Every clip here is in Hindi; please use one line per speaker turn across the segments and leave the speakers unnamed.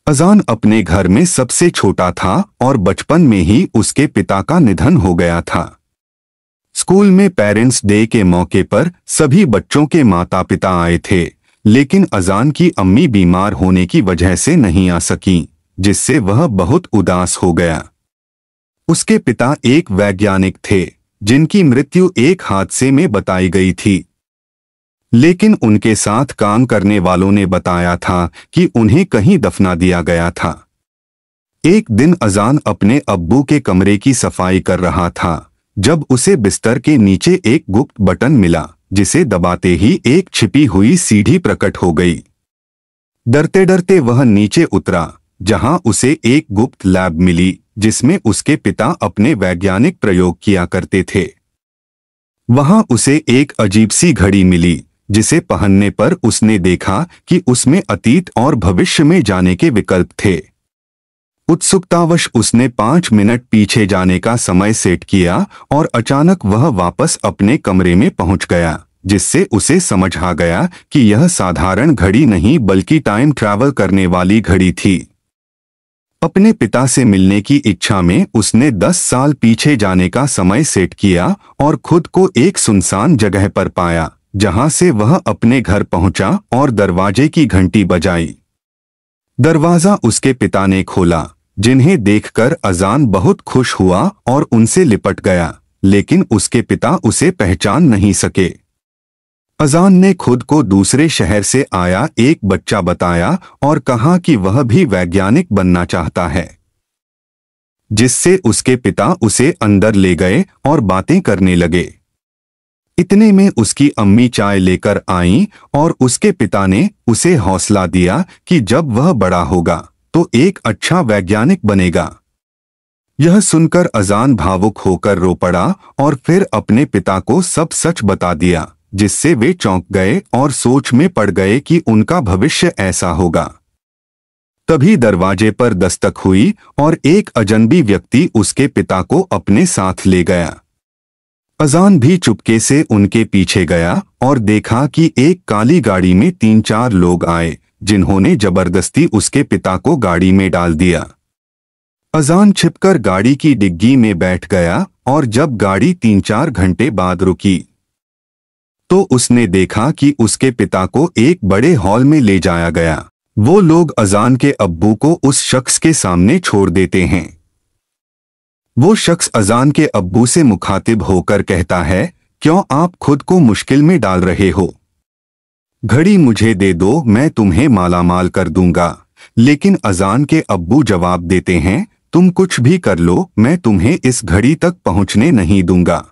अजान अपने घर में सबसे छोटा था और बचपन में ही उसके पिता का निधन हो गया था। स्कूल में पेरेंट्स डे के मौके पर सभी बच्चों के माता पिता आए थे, लेकिन अजान की अम्मी बीमार होने की वजह से नहीं आ सकीं, जिससे वह बहुत उदास हो गया। उसके पिता एक वैज्ञानिक थे जिनकी मृत्यु एक हादसे में बताई गई थी, लेकिन उनके साथ काम करने वालों ने बताया था कि उन्हें कहीं दफना दिया गया था। एक दिन अजान अपने अब्बू के कमरे की सफाई कर रहा था जब उसे बिस्तर के नीचे एक गुप्त बटन मिला, जिसे दबाते ही एक छिपी हुई सीढ़ी प्रकट हो गई। डरते डरते वह नीचे उतरा, जहां उसे एक गुप्त लैब मिली जिसमें उसके पिता अपने वैज्ञानिक प्रयोग किया करते थे। वहां उसे एक अजीब सी घड़ी मिली, जिसे पहनने पर उसने देखा कि उसमें अतीत और भविष्य में जाने के विकल्प थे। उत्सुकतावश उसने 5 मिनट पीछे जाने का समय सेट किया और अचानक वह वापस अपने कमरे में पहुंच गया, जिससे उसे समझ आ गया कि यह साधारण घड़ी नहीं बल्कि टाइम ट्रैवल करने वाली घड़ी थी। अपने पिता से मिलने की इच्छा में उसने 10 साल पीछे जाने का समय सेट किया और खुद को एक सुनसान जगह पर पाया, जहां से वह अपने घर पहुंचा और दरवाजे की घंटी बजाई। दरवाजा उसके पिता ने खोला, जिन्हें देखकर अजान बहुत खुश हुआ और उनसे लिपट गया, लेकिन उसके पिता उसे पहचान नहीं सके। अजान ने खुद को दूसरे शहर से आया एक बच्चा बताया और कहा कि वह भी वैज्ञानिक बनना चाहता है, जिससे उसके पिता उसे अंदर ले गए और बातें करने लगे। इतने में उसकी अम्मी चाय लेकर आईं और उसके पिता ने उसे हौसला दिया कि जब वह बड़ा होगा तो एक अच्छा वैज्ञानिक बनेगा। यह सुनकर अजान भावुक होकर रो पड़ा और फिर अपने पिता को सब सच बता दिया, जिससे वे चौंक गए और सोच में पड़ गए कि उनका भविष्य ऐसा होगा। तभी दरवाजे पर दस्तक हुई और एक अजनबी व्यक्ति उसके पिता को अपने साथ ले गया। अजान भी चुपके से उनके पीछे गया और देखा कि एक काली गाड़ी में 3-4 लोग आए, जिन्होंने जबरदस्ती उसके पिता को गाड़ी में डाल दिया। अजान छिपकर गाड़ी की डिग्गी में बैठ गया और जब गाड़ी 3-4 घंटे बाद रुकी तो उसने देखा कि उसके पिता को एक बड़े हॉल में ले जाया गया। वो लोग अजान के अब्बू को उस शख्स के सामने छोड़ देते हैं। वो शख्स अजान के अब्बू से मुखातिब होकर कहता है, क्यों आप खुद को मुश्किल में डाल रहे हो? घड़ी मुझे दे दो, मैं तुम्हें मालामाल कर दूंगा। लेकिन अजान के अब्बू जवाब देते हैं, तुम कुछ भी कर लो, मैं तुम्हें इस घड़ी तक पहुंचने नहीं दूंगा।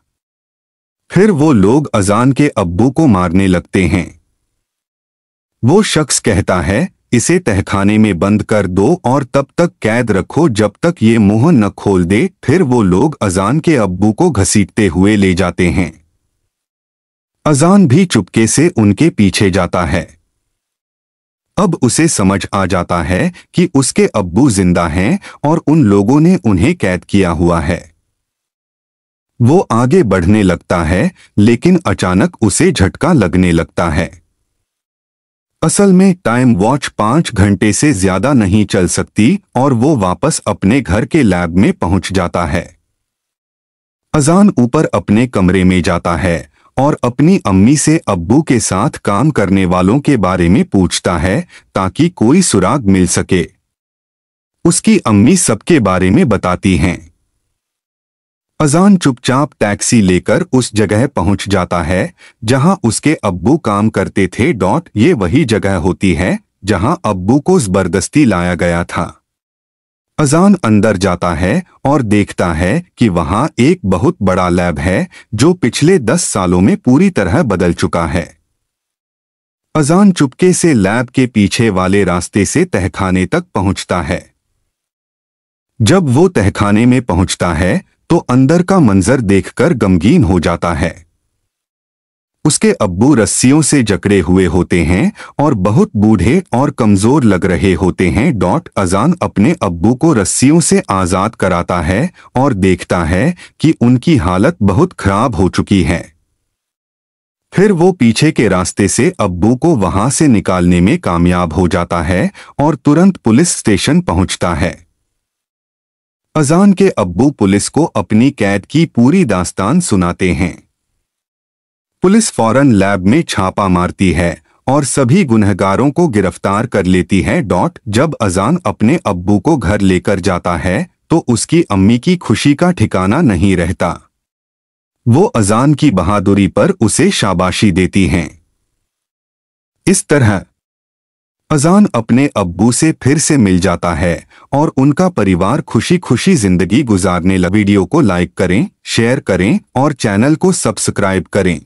फिर वो लोग अजान के अब्बू को मारने लगते हैं। वो शख्स कहता है, इसे तहखाने में बंद कर दो और तब तक कैद रखो जब तक ये मुंह न खोल दे। फिर वो लोग अजान के अब्बू को घसीटते हुए ले जाते हैं। अजान भी चुपके से उनके पीछे जाता है। अब उसे समझ आ जाता है कि उसके अब्बू जिंदा हैं और उन लोगों ने उन्हें कैद किया हुआ है। वो आगे बढ़ने लगता है, लेकिन अचानक उसे झटका लगने लगता है। असल में टाइम वॉच 5 घंटे से ज्यादा नहीं चल सकती और वो वापस अपने घर के लैब में पहुंच जाता है। अजान ऊपर अपने कमरे में जाता है और अपनी अम्मी से अब्बू के साथ काम करने वालों के बारे में पूछता है ताकि कोई सुराग मिल सके। उसकी अम्मी सबके बारे में बताती हैं। अजान चुपचाप टैक्सी लेकर उस जगह पहुंच जाता है जहां उसके अब्बू काम करते थे। ये वही जगह होती है जहां अब्बू को जबरदस्ती लाया गया था। अजान अंदर जाता है और देखता है कि वहां एक बहुत बड़ा लैब है जो पिछले 10 सालों में पूरी तरह बदल चुका है। अजान चुपके से लैब के पीछे वाले रास्ते से तहखाने तक पहुंचता है। जब वो तहखाने में पहुंचता है तो अंदर का मंजर देखकर गमगीन हो जाता है। उसके अब्बू रस्सियों से जकड़े हुए होते हैं और बहुत बूढ़े और कमजोर लग रहे होते हैं। अजान अपने अब्बू को रस्सियों से आजाद कराता है और देखता है कि उनकी हालत बहुत खराब हो चुकी है। फिर वो पीछे के रास्ते से अब्बू को वहां से निकालने में कामयाब हो जाता है और तुरंत पुलिस स्टेशन पहुंचता है। अजान के अब्बू पुलिस को अपनी कैद की पूरी दास्तान सुनाते हैं। पुलिस फौरन लैब में छापा मारती है और सभी गुनहगारों को गिरफ्तार कर लेती है। जब अजान अपने अब्बू को घर लेकर जाता है तो उसकी अम्मी की खुशी का ठिकाना नहीं रहता। वो अजान की बहादुरी पर उसे शाबाशी देती हैं। इस तरह अजान अपने अब्बू से फिर से मिल जाता है और उनका परिवार खुशी खुशी जिंदगी गुजारने लगा। वीडियो को लाइक करें, शेयर करें और चैनल को सब्सक्राइब करें।